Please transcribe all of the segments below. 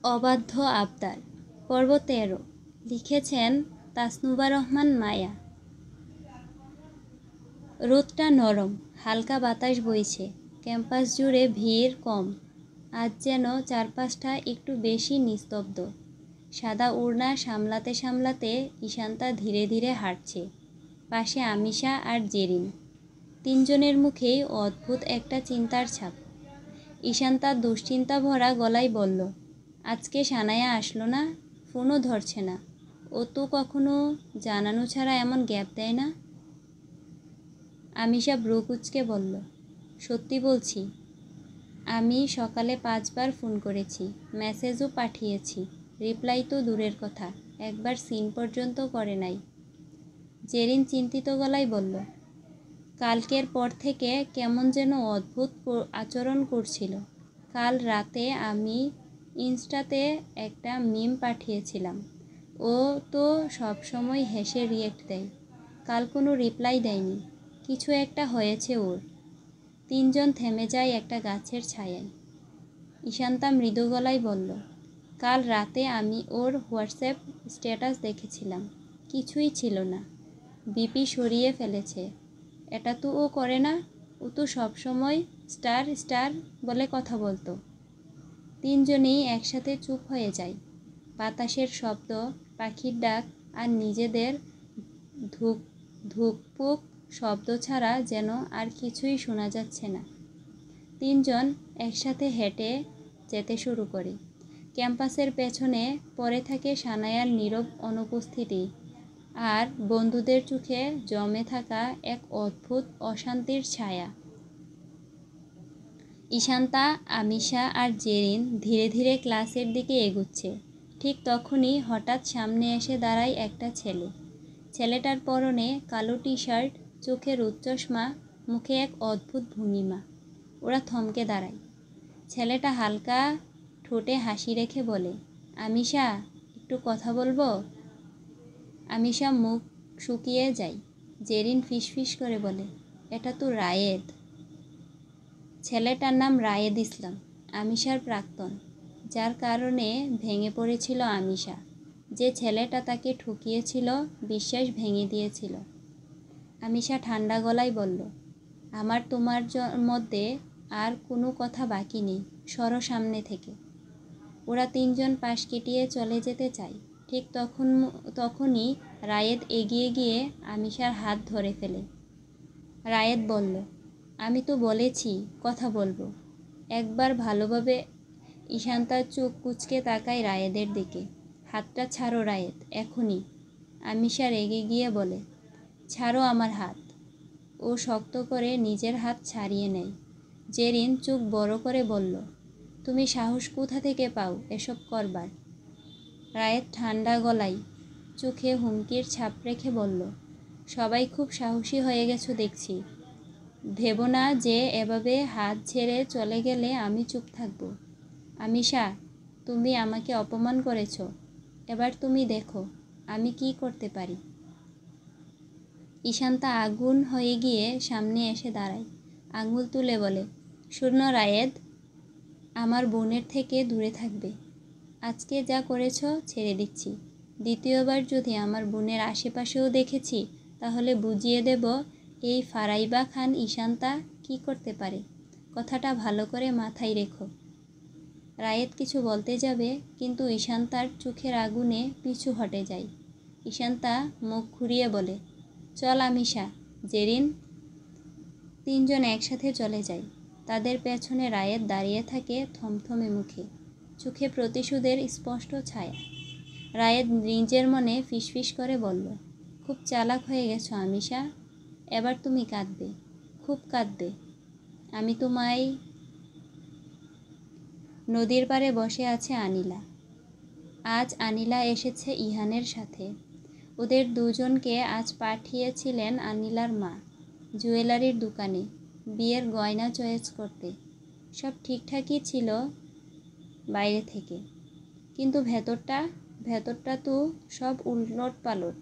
অবাধ্য আবদার পর্ব ১৩ লিখেছেন তাসনুবা রহমান মায়া। রোদটা নরম, হালকা বাতাস বইছে, ক্যাম্পাস জুড়ে ভিড় কম। আজ যেন চারপাশটা একটু বেশি নিস্তব্ধ। সাদা ওড়না সামলাতে সামলাতে ঈশান্তা ধীরে ধীরে হাঁটছে। পাশে আমিশা আর জেরিন। তিনজনের মুখেই অদ্ভুত একটা চিন্তার ছাপ। ঈশান্তা দুশ্চিন্তা ভরা গলায় বলল, আজকে সানায়া আসলো না, ফোনও ধরছে না। ও তো কখনো জানানো ছাড়া এমন গ্যাপ দেয় না। আমিশা ব্রু কুঁচকে বলল, সত্যি বলছি, আমি সকালে ৫ বার ফোন করেছি, মেসেজও পাঠিয়েছি, রিপ্লাই তো দূরের কথা, একবার সিন পর্যন্ত করে নাই। জেরিন চিন্তিত গলায় বলল, কালকের পর থেকে কেমন যেন অদ্ভুত আচরণ করছিল। কাল রাতে আমি ইনস্টাতে একটা মিম পাঠিয়েছিলাম, ও তো সবসময় হেসে রিয়েক্ট দেয়। কাল কোনো রিপ্লাই দেয়নি, কিছু একটা হয়েছে ওর। তিনজন থেমে যায় একটা গাছের ছায়ায়। ঈশান্তা মৃদু গলায় বলল, কাল রাতে আমি ওর হোয়াটসঅ্যাপ স্ট্যাটাস দেখেছিলাম, কিছুই ছিল না। বিপি সরিয়ে ফেলেছে। এটা তো ও করে না, ও তো সবসময় স্টার স্টার বলে কথা বলতো। তিনজনেই একসাথে চুপ হয়ে যায়। বাতাসের শব্দ, পাখির ডাক আর নিজেদের ধুক ধুকপুক শব্দ ছাড়া যেন আর কিছুই শোনা যাচ্ছে না। তিনজন একসাথে হেঁটে যেতে শুরু করে। ক্যাম্পাসের পেছনে পড়ে থাকে সানায়ার নীরব অনুপস্থিতি আর বন্ধুদের চোখে জমে থাকা এক অদ্ভুত অশান্তির ছায়া। ঈশান্তা, আমিশা আর জেরিন ধীরে ধীরে ক্লাসের দিকে এগুচ্ছে। ঠিক তখনই হঠাৎ সামনে এসে দাঁড়ায় একটা ছেলে। ছেলেটার পরনে কালো টি শার্ট, চোখে রোদ চশমা, মুখে এক অদ্ভুত ভঙ্গিমা। ওরা থমকে দাঁড়ায়। ছেলেটা হালকা ঠোঁটে হাসি রেখে বলে, আমিশা, একটু কথা বলবো? আমিশা মুখ শুকিয়ে যায়। জেরিন ফিসফিস করে বলে, এটা তো রায়েদ। ছেলেটার নাম রায়েদ ইসলাম, আমিশার প্রাক্তন, যার কারণে ভেঙে পড়েছিল আমিশা। যে ছেলেটা তাকে ঠকিয়েছিল, বিশ্বাস ভেঙে দিয়েছিল। আমিশা ঠান্ডা গলায় বলল, আমার তোমার মধ্যে আর কোনো কথা বাকি নেই, সরো সামনে থেকে। ওরা তিনজন পাশ কেটিয়ে চলে যেতে চায়। ঠিক তখনই রায়েদ এগিয়ে গিয়ে আমিশার হাত ধরে ফেলে। রায়েদ বলল, আমি তো বলেছি কথা বলবো, একবার ভালোভাবে। ঈশান্তার চোখ কুঁচকে তাকায় রায়েদের দিকে। হাতটা ছাড়ো রায়েদ, এখনই। আমিশা রেগে গিয়ে বলে, ছাড়ো আমার হাত। ও শক্ত করে নিজের হাত ছাড়িয়ে নেয়। জেরিন চোখ বড় করে বলল, তুমি সাহস কোথা থেকে পাও এসব করবার? রায়েদ ঠান্ডা গলায়, চোখে হুমকির ছাপ রেখে বলল, সবাই খুব সাহসী হয়ে গেছো দেখছি। ভেবো না যে এভাবে হাত ছেড়ে চলে গেলে আমি চুপ থাকবো। আমিশা, তুমি আমাকে অপমান করেছ, এবার তুমি দেখো আমি কি করতে পারি। ঈশান্তা আগুন হয়ে গিয়ে সামনে এসে দাঁড়ায়, আঙুল তুলে বলে, শূন্য রায়েদ, আমার বোনের থেকে দূরে থাকবে। আজকে যা করেছ ছেড়ে দিচ্ছি, দ্বিতীয়বার যদি আমার বোনের আশেপাশেও দেখেছি তাহলে বুঝিয়ে দেব এই ফারাইবা খান ঈশান্তা কি করতে পারে। কথাটা ভালো করে মাথায় রেখো। রায়েদ কিছু বলতে যাবে, কিন্তু ঈশান্তার চোখের আগুনে পিছু হটে যায়। ঈশান্তা মুখ ঘুরিয়ে বলে, চল আমিশা, জেরিন। তিনজন একসাথে চলে যায়। তাদের পেছনে রায়েদ দাঁড়িয়ে থাকে থমথমে মুখে, চোখে প্রতিশোধের স্পষ্ট ছায়া। রায়েদ নিজের মনে ফিসফিস করে বলল, খুব চালাক হয়ে গেছো আমিশা, এবার তুমি কাঁদবে, খুব কাঁদবে। আমি তোমায়। নদীর পাড়ে বসে আছে আনিলা। আজ আনিলা এসেছে ইহানের সাথে। ওদের দুজনকে আজ পাঠিয়েছিলেন আনিলার মা জুয়েলারির দোকানে বিয়ের গয়না চয়েস করতে। সব ঠিকঠাকই ছিল বাইরে থেকে, কিন্তু ভেতরটা তো সব উলট পালট।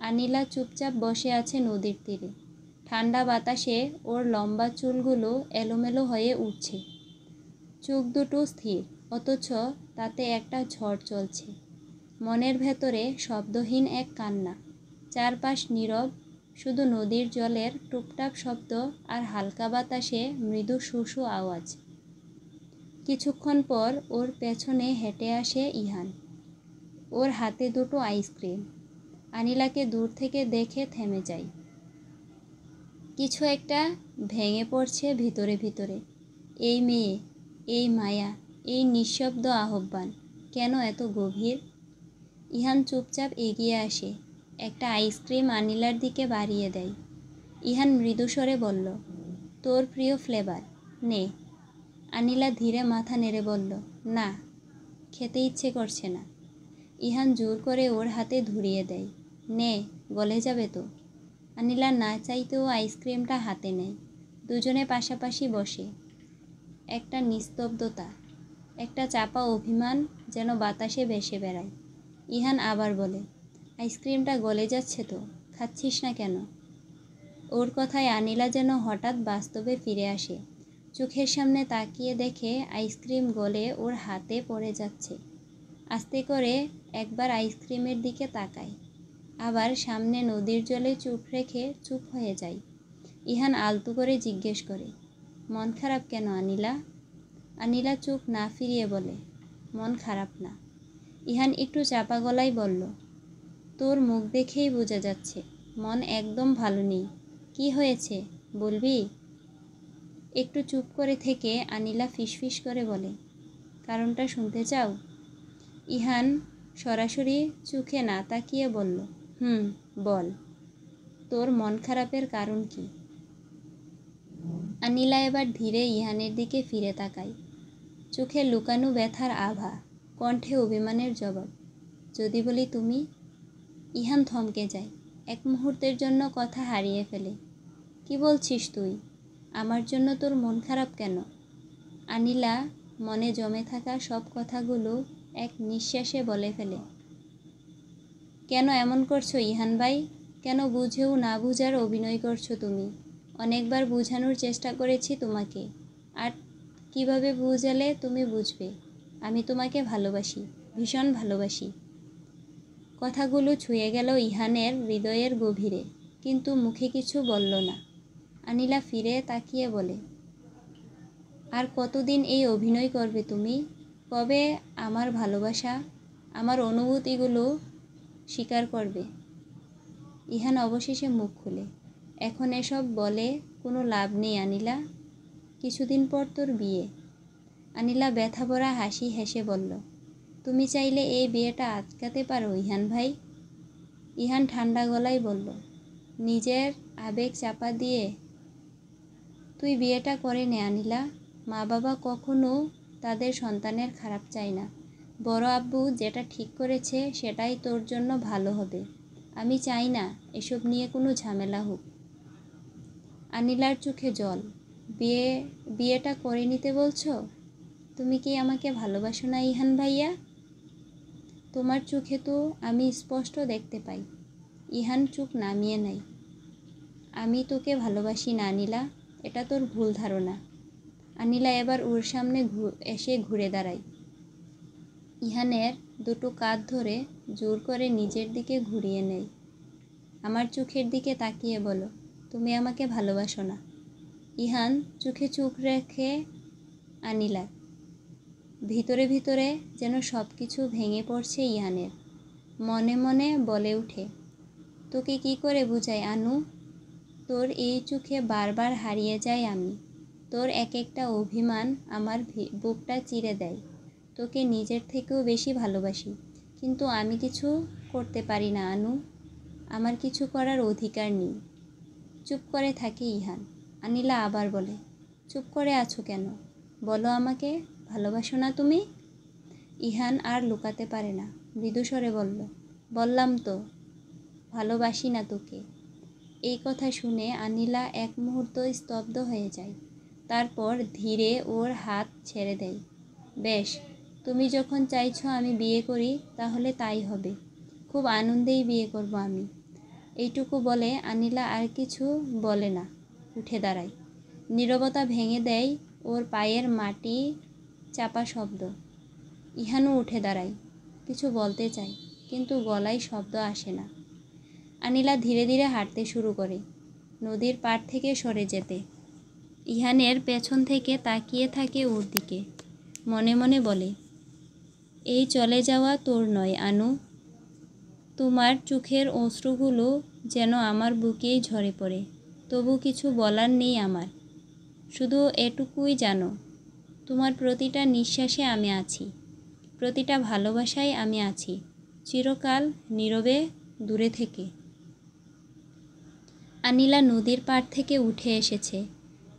আনিলা চুপচাপ বসে আছে নদীর তীরে। ঠান্ডা বাতাসে ওর লম্বা চুলগুলো এলোমেলো হয়ে উঠছে। চোখ দুটো স্থির, অথচ তাতে একটা ঝড় চলছে। মনের ভেতরে শব্দহীন এক কান্না। চারপাশ নীরব, শুধু নদীর জলের টুপটাপ শব্দ আর হালকা বাতাসে মৃদু শু আওয়াজ। কিছুক্ষণ পর ওর পেছনে হেঁটে আসে ইহান। ওর হাতে দুটো আইসক্রিম। আনিলাকে দূর থেকে দেখে থেমে যায়। কিছু একটা ভেঙে পড়ছে ভিতরে ভিতরে। এই মেয়ে, এই মায়া, এই নিঃশব্দ আহ্বান কেন এত গভীর? ইহান চুপচাপ এগিয়ে আসে, একটা আইসক্রিম আনিলার দিকে বাড়িয়ে দেয়। ইহান মৃদুস্বরে বলল, তোর প্রিয় ফ্লেভার, নে। আনিলা ধীরে মাথা নেড়ে বলল, না, খেতে ইচ্ছে করছে না। ইহান জোর করে ওর হাতে ধরিয়ে দেয়, নে, গলে যাবে তো। আনিলা না চাইতেও আইসক্রিমটা হাতে নেয়। দুজনে পাশাপাশি বসে। একটা নিস্তব্ধতা, একটা চাপা অভিমান যেন বাতাসে ভেসে বেড়ায়। ইহান আবার বলে, আইসক্রিমটা গলে যাচ্ছে তো, খাচ্ছিস না কেন? ওর কথায় আনিলা যেন হঠাৎ বাস্তবে ফিরে আসে। চোখের সামনে তাকিয়ে দেখে আইসক্রিম গলে ওর হাতে পড়ে যাচ্ছে। আস্তে করে একবার আইসক্রিমের দিকে তাকায়, আবার সামনে নদীর জলে চুপ রেখে চুপ হয়ে যায়। ইহান আলতো করে জিজ্ঞেস করে, মন খারাপ কেন আনিলা? আনিলা চোখ না ফিরিয়ে বলে, মন খারাপ না। ইহান একটু চাপা গলায় বলল, তোর মুখ দেখেই বোঝা যাচ্ছে মন একদম ভালো নেই। কি হয়েছে বলবি? একটু চুপ করে থেকে আনিলা ফিসফিস করে বলে, কারণটা শুনতে চাও? ইহান সরাসরি চোখে না তাকিয়ে বলল, বল, তোর মন খারাপের কারণ কি? আনিলা এবার ধীরে ইহানের দিকে ফিরে তাকায়। চোখে লুকানো ব্যথার আভা, কণ্ঠে অভিমানের জবাব, যদি বলি তুমি? ইহান থমকে যায়, এক মুহূর্তের জন্য কথা হারিয়ে ফেলে। কি বলছিস তুই? আমার জন্য তোর মন খারাপ কেন? আনিলা মনে জমে থাকা সব কথাগুলো এক নিঃশ্বাসে বলে ফেলে। কেন এমন করছো ইহান ভাই? কেন বুঝেও না বুঝার অভিনয় করছো তুমি? অনেকবার বোঝানোর চেষ্টা করেছি তোমাকে, আর কিভাবে বুঝালে তুমি বুঝবে? আমি তোমাকে ভালোবাসি, ভীষণ ভালোবাসি। কথাগুলো ছুঁয়ে গেল ইহানের হৃদয়ের গভীরে, কিন্তু মুখে কিছু বলল না। আনিলা ফিরে তাকিয়ে বলে, আর কতদিন এই অভিনয় করবে তুমি? কবে আমার ভালোবাসা, আমার অনুভূতিগুলো স্বীকার করবে? ইহান অবশেষে মুখ খুলে, এখন এসব বলে কোনো লাভ নেই আনিলা, কিছুদিন পর তোর বিয়ে। আনিলা ব্যথা ভরা হাসি হেসে বলল, তুমি চাইলে এই বিয়েটা আটকাতে পারো ইহান ভাই? ইহান ঠান্ডা গলায় বলল, নিজের আবেগ চাপা দিয়ে, তুই বিয়েটা করে নে আনিলা। মা বাবা কখনো তাদের সন্তানের খারাপ চায় না। বড় আব্বু যেটা ঠিক করেছে সেটাই তোর জন্য ভালো হবে। আমি চাই না এসব নিয়ে কোনো ঝামেলা হোক। আনিলার চোখে জল। বিয়েটা করে নিতে বলছো? তুমি কি আমাকে ভালোবাসো না ইহান ভাইয়া? তোমার চোখে তো আমি স্পষ্ট দেখতে পাই। ইহান চোখ নামিয়ে নেয়। আমি তোকে ভালোবাসি না আনিলা, এটা তোর ভুল ধারণা। আনিলা এবার ওর সামনে এসে ঘুরে দাঁড়ায়। ইহানের দুটো কাঁধ ধরে জোর করে নিজের দিকে ঘুরিয়ে নেয়। আমার চোখের দিকে তাকিয়ে বলো, তুমি আমাকে ভালোবাসো না? ইহান চোখে চোখ রেখে আনিলা। ভিতরে ভিতরে যেন সব কিছু ভেঙে পড়ছে ইহানের। মনে মনে বলে ওঠে, তোকে কি করে বুঝাই আনু? তোর এই চোখে বারবার হারিয়ে যাই আমি। তোর এক একটা অভিমান আমার বুকটা চিরে দেয়। তোকে নিজের থেকেও বেশি ভালোবাসি, কিন্তু আমি কিছু করতে পারি না আনু। আমার কিছু করার অধিকার নেই। চুপ করে থাকে ইহান। আনিলা আবার বলে, চুপ করে আছো কেন? বলো আমাকে, ভালোবাসো না তুমি? ইহান আর লুকাতে পারে না, মৃদুস্বরে বলল, বললাম তো ভালোবাসি না তোকে। এই কথা শুনে আনিলা এক মুহূর্ত স্তব্ধ হয়ে যায়। তারপর ধীরে ওর হাত ছেড়ে দেয়। বেশ, তুমি যখন চাইছো আমি বিয়ে করি, তাহলে তাই হবে। খুব আনন্দেই বিয়ে করব আমি। এইটুকু বলে আনিলা আর কিছু বলে না, উঠে দাঁড়ায়। নীরবতা ভেঙে দেয় ওর পায়ের মাটি চাপা শব্দ। ইহানও উঠে দাঁড়ায়, কিছু বলতে চায়, কিন্তু গলায় শব্দ আসে না। আনিলা ধীরে ধীরে হাঁটতে শুরু করে, নদীর পাড় থেকে সরে যেতে। ইহানের পেছন থেকে তাকিয়ে থাকে ওর দিকে, মনে মনে বলে, এই চলে যাওয়া তোর নয় আনু। তোমার চোখের অশ্রুগুলো যেন আমার বুকেই ঝরে পড়ে। তবু কিছু বলার নেই আমার, শুধু এটুকুই জানো, তোমার প্রতিটা নিঃশ্বাসে আমি আছি, প্রতিটা ভালোবাসায় আমি আছি, চিরকাল নীরবে দূরে থেকে। আনিলা নদীর পাড় থেকে উঠে এসেছে,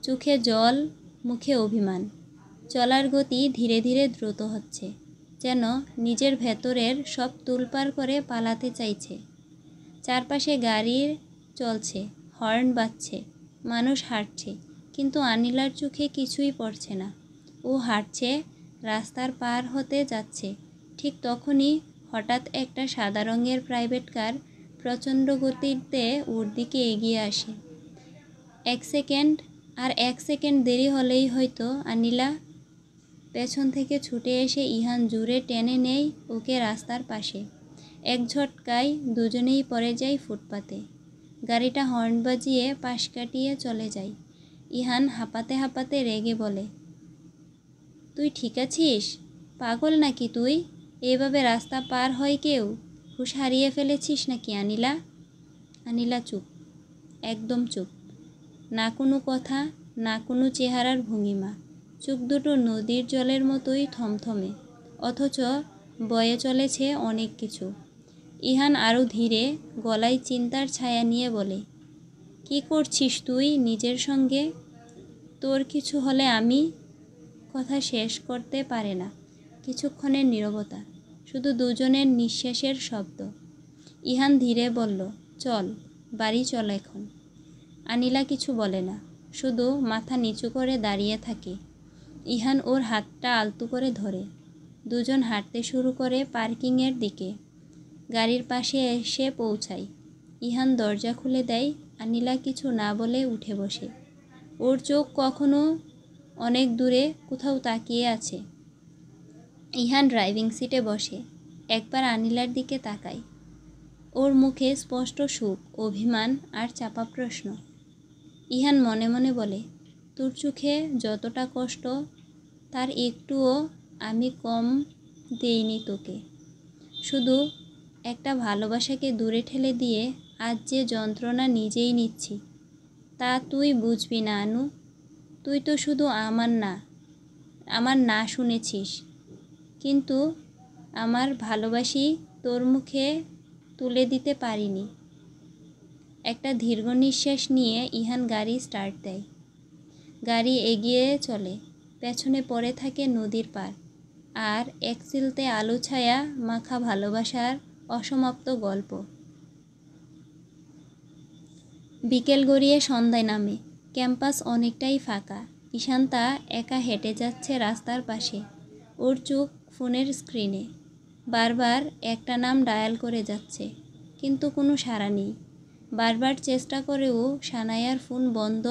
চোখে জল, মুখে অভিমান। চলার গতি ধীরে ধীরে দ্রুত হচ্ছে, যেন নিজের ভেতরের সব তুলপার করে পালাতে চাইছে। চারপাশে গাড়ি চলছে, হর্ন বাজছে, মানুষ হাঁটছে, কিন্তু আনিলার চোখে কিছুই পড়ছে না। ও হাঁটছে, রাস্তার পার হতে যাচ্ছে। ঠিক তখনই হঠাৎ একটা সাদা রঙের প্রাইভেট কার প্রচণ্ড গতিতে ওর দিকে এগিয়ে আসে। এক সেকেন্ড দেরি হলেই হয়তো আনিলা। পেছন থেকে ছুটে এসে ইহান জোরে টেনে নেয় ওকে রাস্তার পাশে। এক ঝটকায় দুজনেই পড়ে যায় ফুটপাতে। গাড়িটা হর্ন বাজিয়ে পাশ কাটিয়ে চলে যায়। ইহান হাঁপাতে হাঁপাতে রেগে বলে, তুই ঠিক আছিস? পাগল নাকি তুই? এইভাবে রাস্তা পার হয় কেউ? হুঁশ হারিয়ে ফেলেছিস নাকি আনিলা? আনিলা চুপ, একদম চুপ। না কোনো কথা, না কোনো চেহারার ভঙ্গিমা। চোখ দুটো নদীর জলের মতোই থমথমে, অথচ বয়ে চলেছে অনেক কিছু। ইহান আরও ধীরে গলায় চিন্তার ছায়া নিয়ে বলে, কি করছিস তুই নিজের সঙ্গে? তোর কিছু হলে আমি। কথা শেষ করতে পারে না। কিছুক্ষণের নীরবতা, শুধু দুজনের নিঃশ্বাসের শব্দ। ইহান ধীরে বলল, চল, বাড়ি চল এখন। আনিলা কিছু বলে না, শুধু মাথা নিচু করে দাঁড়িয়ে থাকে। ইহান ওর হাতটা আলতো করে ধরে। দুজন হাঁটতে শুরু করে পার্কিংয়ের দিকে। গাড়ির পাশে এসে পৌঁছায়। ইহান দরজা খুলে দেয়। আনিলা কিছু না বলে উঠে বসে। ওর চোখ কখনো অনেক দূরে কোথাও তাকিয়ে আছে। ইহান ড্রাইভিং সিটে বসে, একবার আনিলার দিকে তাকায়। ওর মুখে স্পষ্ট সুখ, অভিমান আর চাপা প্রশ্ন। ইহান মনে মনে বলে, তোর চোখে যতটা কষ্ট, তার একটুও আমি কম দেইনি তোকে। শুধু একটা ভালোবাসাকে দূরে ঠেলে দিয়ে আজ যে যন্ত্রণা নিজেই নিচ্ছি, তা তুই বুঝবি না আনু। তুই তো শুধু আমার না শুনেছিস, কিন্তু আমার ভালোবাসি তোর মুখে তুলে দিতে পারিনি। একটা দীর্ঘ নিঃশ্বাস নিয়ে ইহান গাড়ি স্টার্ট দেয়। গাড়ি এগিয়ে চলে, পেছনে পড়ে থাকে নদীর পাড় আর এক চিলতে আলো ছায়া মাখা ভালোবাসার অসমাপ্ত গল্প। বিকেল গড়িয়ে সন্ধ্যায় নামে। ক্যাম্পাস অনেকটাই ফাঁকা। ঈশান্তা একা হেঁটে যাচ্ছে রাস্তার পাশে, ওর চোখ ফোনের স্ক্রিনে। বারবার একটা নাম ডায়াল করে যাচ্ছে, কিন্তু কোনো সাড়া নেই। বারবার চেষ্টা করেও সানায়ার ফোন বন্ধ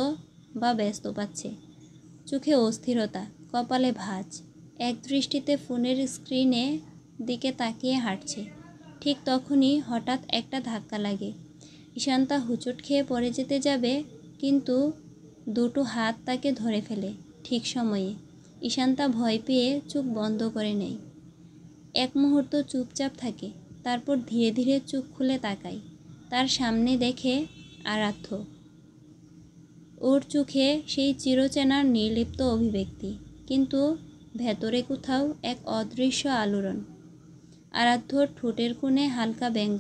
বা ব্যস্ত পাচ্ছে। চোখে অস্থিরতা, কপালে ভাঁজ। এক দৃষ্টিতে ফোনের স্ক্রিনে দিকে তাকিয়ে হাঁটছে। ঠিক তখনই হঠাৎ একটা ধাক্কা লাগে। ঈশান্তা হুঁচট খেয়ে পড়ে যেতে যাবে, কিন্তু দুটো হাত তাকে ধরে ফেলে ঠিক সময়ে। ঈশান্তা ভয় পেয়ে চোখ বন্ধ করে নেয়। এক মুহূর্ত চুপচাপ থাকে, তারপর ধীরে ধীরে চোখ খুলে তাকায়। তার সামনে দেখে আরাধ্য। ওর চোখে সেই চিরচেনার নির্লিপ্ত অভিব্যক্তি, কিন্তু ভেতরে কোথাও এক অদৃশ্য আলোড়ন। আরাধ্যর ঠোঁটের কোণে হালকা ব্যঙ্গ।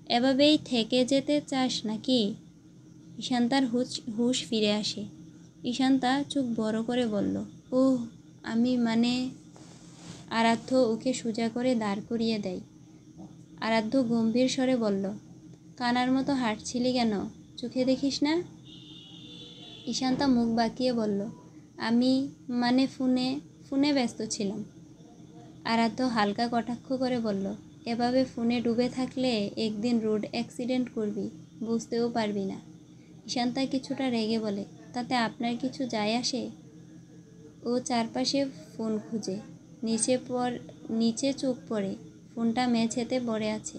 এভাবেই থেকে যেতে চাস নাকি? ঈশান্তার হুঁশ ফিরে আসে। ঈশান্তা চোখ বড় করে বলল, ওহ, আমি আরাধ্য ওকে সোজা করে দাঁড় করিয়ে দেয়। আরাধ্য গম্ভীর স্বরে বলল, কানার মতো হাঁটছিলি কেন? চোখে দেখিস না? ঈশান্তা মুখ বাঁকিয়ে বলল, আমি ফোনে ব্যস্ত ছিলাম। আরাধ্য হালকা কটাক্ষ করে বলল, এভাবে ফোনে ডুবে থাকলে একদিন রোড অ্যাক্সিডেন্ট করবি, বুঝতেও পারবি না। ঈশান্তা কিছুটা রেগে বলে, তাতে আপনার কিছু যায় আসে? ও চারপাশে ফোন খুঁজে, নিচে চোখ পড়ে ফোনটা মেঝেতে পড়ে আছে।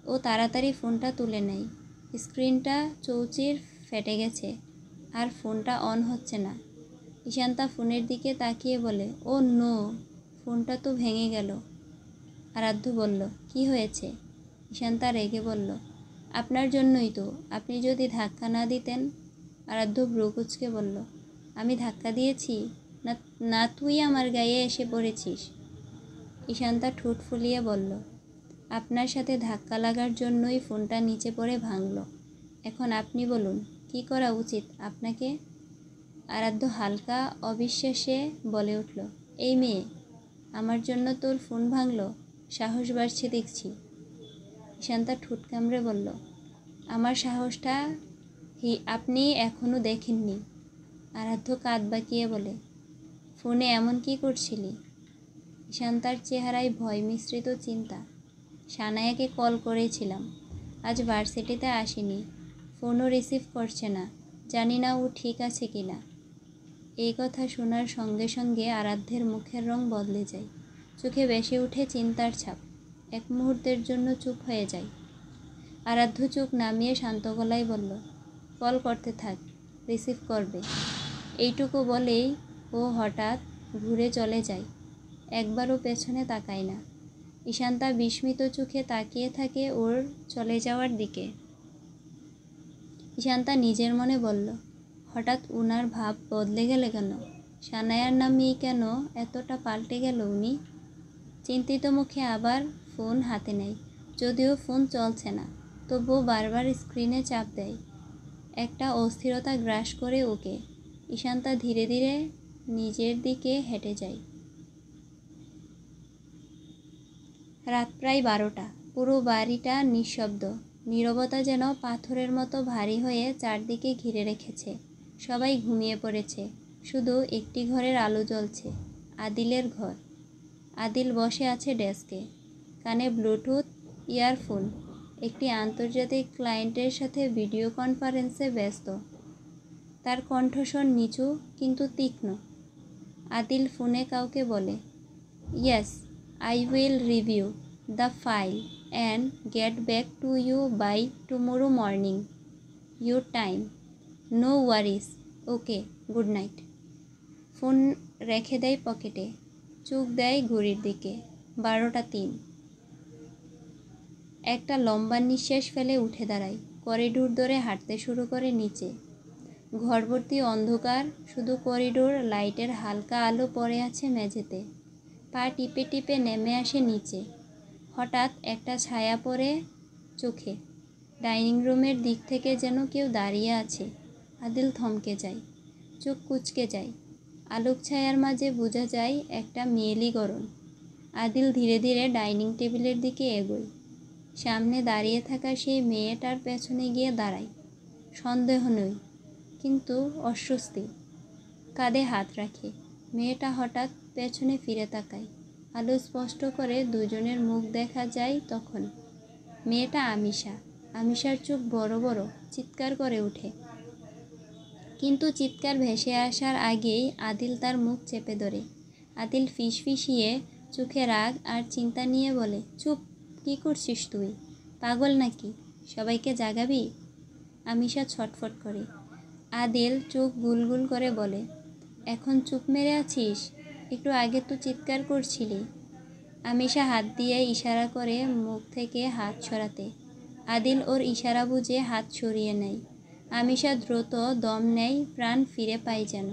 ও তাড়াতাড়ি ফোনটা তুলে নেয়। স্ক্রিনটা চৌচির ফেটে গেছে আর ফোনটা অন হচ্ছে না। ঈশান্তা ফোনের দিকে তাকিয়ে বলে, ও নো, ফোনটা তো ভেঙে গেল। আরাধ্য বলল, কি হয়েছে? ঈশান্তা রেগে বলল, আপনার জন্যই তো, আপনি যদি ধাক্কা না দিতেন। আরাধ্য ভ্রু কুঁচকে বলল, আমি ধাক্কা দিয়েছি? না, না, তুই আমার গায়ে এসে পড়েছিস। ঈশান্তা ঠোঁট ফুলিয়ে বলল, আপনার সাথে ধাক্কা লাগার জন্যই ফোনটা নিচে পড়ে ভাঙল। এখন আপনি বলুন, কি করা উচিত আপনাকে? আরাধ্য হালকা অবিশ্বাসে বলে উঠল, এই মেয়ে, আমার জন্য তোর ফোন ভাঙল? সাহস বাড়ছে দেখছি। ঈশান্তা ঠোঁট কামড়ে বলল, আমার সাহসটা আপনি এখনও দেখেননি। আরাধ্য কাঁধ বাঁকিয়ে বলে, ফোনে এমন কি করছিলি? ঈশান্তার চেহারায় ভয় মিশ্রিত চিন্তা। সানায়াকে কল করেছিলাম, আজ ভার্সিটিতে আসেনি, ফোনও রিসিভ করছে না, জানি না ও ঠিক আছে কি না। এই কথা শোনার সঙ্গে সঙ্গে আরাধ্যের মুখের রং বদলে যায়, চোখে ভেসে ওঠে চিন্তার ছাপ। এক মুহূর্তের জন্য চুপ হয়ে যায়। আরাধ্য চোখ নামিয়ে শান্ত গলায় বলল, কল করতে থাক, রিসিভ করবে। এইটুকু বলেই ও হঠাৎ ঘুরে চলে যায়, একবারও পেছনে তাকায় না। ঈশান্তা বিস্মিত চোখে তাকিয়ে থাকে ওর চলে যাওয়ার দিকে। ঈশান্তা নিজের মনে বলল, হঠাৎ উনার ভাব বদলে গেলে কেন? সানায়ার নামেই কেন এতটা পাল্টে গেল উনি? চিন্তিত মুখে আবার ফোন হাতে নেয়, যদিও ফোন চলছে না, তবুও বারবার স্ক্রিনে চাপ দেয়। একটা অস্থিরতা গ্রাস করে ওকে। ঈশান্তা ধীরে ধীরে নিজের দিকে হেঁটে যায়। রাত প্রায় 12টা। পুরো বাড়িটা নিঃশব্দ। নীরবতা যেন পাথরের মতো ভারী হয়ে চারদিকে ঘিরে রেখেছে। সবাই ঘুমিয়ে পড়েছে, শুধু একটি ঘরের আলো জ্বলছে, আদিলের ঘর। আদিল বসে আছে ডেস্কে, কানে ব্লুটুথ ইয়ারফোন, একটি আন্তর্জাতিক ক্লায়েন্টের সাথে ভিডিও কনফারেন্সে ব্যস্ত। তার কণ্ঠস্বর নিচু কিন্তু তীক্ষ্ণ। আদিল ফোনে কাউকে বলে, yes, I will review the file and get back to you by tomorrow morning. Your time. No worries. Okay, good night. Phone রেখে দেয় পকেটে, চোখ দেয় ঘড়ির দিকে, 12টা 3। একটা লম্বা নিঃশ্বাস ফেলে উঠে দাঁড়ায়, করিডোর ধরে হাঁটতে শুরু করে নিচে। ঘরভর্তি অন্ধকার, শুধু করিডোর লাইটের হালকা আলো পড়ে আছে মেঝেতে। পা টিপে টিপে নেমে আসে নিচে। হঠাৎ একটা ছায়া পড়ে চোখে। ডাইনিং রুমের দিক থেকে যেন কেউ দাঁড়িয়ে আছে। আদিল থমকে যায়, চোখ কুঁচকে যায়। আলোক ছায়ার মাঝে বোঝা যায় একটা মেয়েলি গড়ন। আদিল ধীরে ধীরে ডাইনিং টেবিলের দিকে এগোয়। সামনে দাঁড়িয়ে থাকা সেই মেয়েটার পেছনে গিয়ে দাঁড়ায়। সন্দেহ নয়, কিন্তু অস্বস্তি। কাঁধে হাত রাখে। মেয়েটা হঠাৎ পেছনে ফিরে তাকায়। আলো স্পষ্ট করে দুজনের মুখ দেখা যায় তখন। মেয়েটা আমিশা। আমিশার চোখ বড় বড়, চিৎকার করে ওঠে। কিন্তু চিৎকার ভেসে আসার আগেই আদিল তার মুখ চেপে ধরে। আদিল ফিসফিসিয়ে চোখে রাগ আর চিন্তা নিয়ে বলে, চুপ, কি করছিস তুই? পাগল নাকি? সবাইকে জাগাবি? আমিশা ছটফট করে। আদিল চোখ গুলগুল করে বলে, এখন চুপ মেরে আছিস? একটু আগে তো চিৎকার করছিলি। আমিশা হাত দিয়ে ইশারা করে মুখ থেকে হাত সরাতে। আদিল ওর ইশারা বুঝে হাত সরিয়ে নেয়। আমিশা দ্রুত দম নেয়, প্রাণ ফিরে পায় যেন।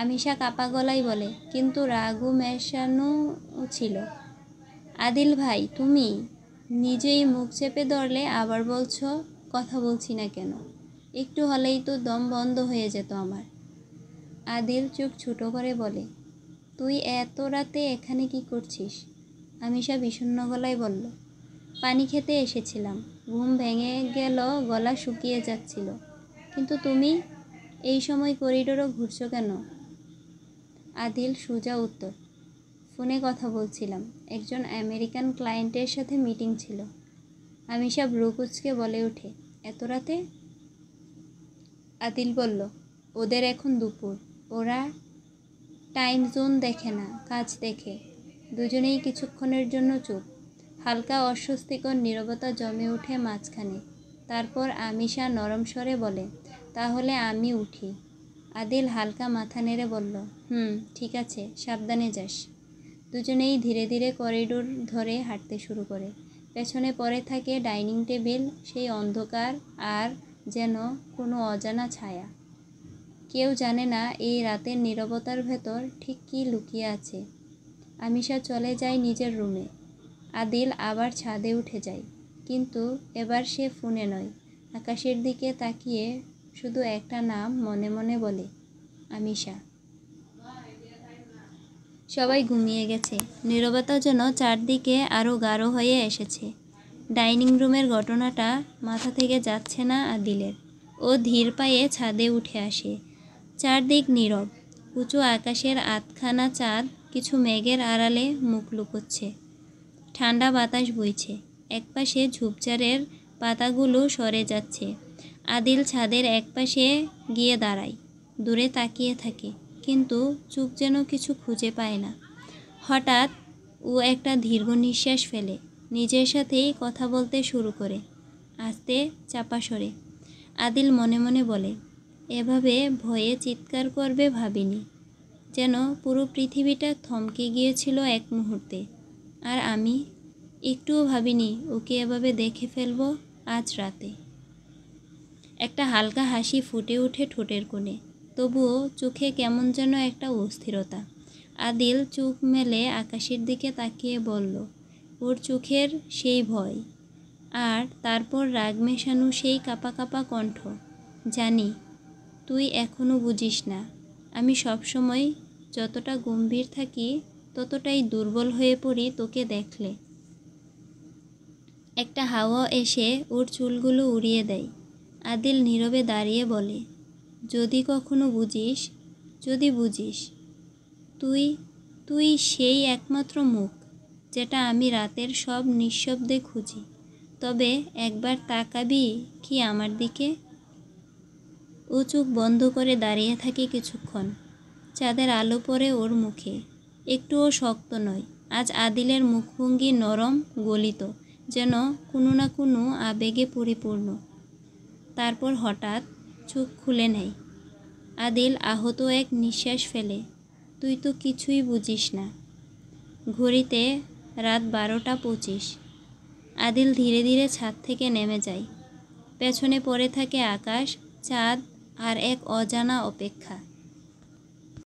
আমিশা কাপা গলায় বলে, কিন্তু রাগও মেশানো ছিল। আদিল ভাই, তুমি নিজেই মুখ চেপে ধরলে, আবার বলছো কথা বলছি না কেন? একটু হলেই তো দম বন্ধ হয়ে যেত আমার। আদিল চোখ ছোটো করে বলে, তুই এত রাতে এখানে কি করছিস? আমিশা বিষণ্ণ গলায় বলল, পানি খেতে এসেছিলাম, ঘুম ভেঙে গেল, গলা শুকিয়ে যাচ্ছিল। কিন্তু তুমি এই সময় করিডোরও ঘুরছো কেন? আদিল সোজা উত্তর, ফোনে কথা বলছিলাম, একজন আমেরিকান ক্লায়েন্টের সাথে মিটিং ছিল। আমিশা ভ্রু কুঁচকে বলে ওঠে, এত রাতে? আদিল বলল, ওদের এখন দুপুর, ওরা টাইম জোন দেখে না, কাজ দেখে। দুজনেই কিছুক্ষণের জন্য চুপ। হালকা অস্বস্তিকর নীরবতা জমে ওঠে মাঝখানে। তারপর আমিশা নরম স্বরে বলে, তাহলে আমি উঠি। আদিল হালকা মাথা নেড়ে বলল, ঠিক আছে, সাবধানে যাস। দুজনেই ধীরে ধীরে করিডোর ধরে হাঁটতে শুরু করে। পেছনে পড়ে থাকে ডাইনিং টেবিল, সেই অন্ধকার আর যেন কোনো অজানা ছায়া। কেউ জানে না এই রাতের নীরবতার ভেতর ঠিক কী লুকিয়ে আছে। আমিশা চলে যায় নিজের রুমে। আদিল আবার ছাদে উঠে যায়, কিন্তু এবার সে ফোনে নয়, আকাশের দিকে তাকিয়ে শুধু একটা নাম মনে মনে বলে, আমিশা। সবাই ঘুমিয়ে গেছে। নীরবতা যেন চারদিকে আরও গাঢ় হয়ে এসেছে। ডাইনিং রুমের ঘটনাটা মাথা থেকে যাচ্ছে না আদিলের। ও ধীর পায়ে ছাদে উঠে আসে। চারদিক নীরব। উঁচু আকাশের আধখানা চাঁদ কিছু মেঘের আড়ালে মুখ লুকোচ্ছে। ঠান্ডা বাতাস বইছে। একপাশে ঝোপঝাড়ের পাতাগুলো সরে যাচ্ছে। আদিল ছাদের একপাশে গিয়ে দাঁড়ায়, দূরে তাকিয়ে থাকে, কিন্তু চোখ যেন কিছু খুঁজে পায় না। হঠাৎ ও একটা দীর্ঘ নিঃশ্বাস ফেলে, নিজের সাথেই কথা বলতে শুরু করে, আস্তে চাপা স্বরে। আদিল মনে মনে বলে, এভাবে ভয়ে চিৎকার করবে ভাবিনি। যেন পুরো পৃথিবীটা থমকে গিয়েছিল এক মুহূর্তে। আর আমি একটুও ভাবিনি ওকে এভাবে দেখে ফেলবো আজ রাতে। একটা হালকা হাসি ফুটে ওঠে ঠোঁটের কোণে, তবুও চোখে কেমন যেন একটা অস্থিরতা। আদিল চোখ মেলে আকাশের দিকে তাকিয়ে বলল, ওর চোখের সেই ভয়, আর তারপর রাগ মেশানো সেই কাঁপা কাঁপা কণ্ঠ, জানি তুই এখনও বুঝিস না। আমি সবসময় যতটা গম্ভীর থাকি ততটাই দুর্বল হয়ে পড়ি তোকে দেখলে। একটা হাওয়া এসে ওর চুলগুলো উড়িয়ে দেয়। আদিল নীরবে দাঁড়িয়ে বলে, যদি কখনো বুঝিস, যদি বুঝিস, তুই তুই সেই একমাত্র মুখ যেটা আমি রাতের সব নিঃশব্দে খুঁজি, তবে একবার তাকাবি কি আমার দিকে? ও চোখ বন্ধ করে দাঁড়িয়ে থাকে কিছুক্ষণ। চাঁদের আলো পড়ে ওর মুখে, একটুও শক্ত নয়। আজ আদিলের মুখভঙ্গি নরম, গলিত, যেন কোনো না কোনো আবেগে পরিপূর্ণ। তারপর হঠাৎ চোখ খুলে নেয়। আদিল আহত এক নিঃশ্বাস ফেলে, তুই তো কিছুই বুঝিস না। ঘড়িতে রাত 12:25। আদিল ধীরে ধীরে ছাদ থেকে নেমে যায়। পেছনে পড়ে থাকে আকাশ, চাঁদ আর এক অজানা অপেক্ষা।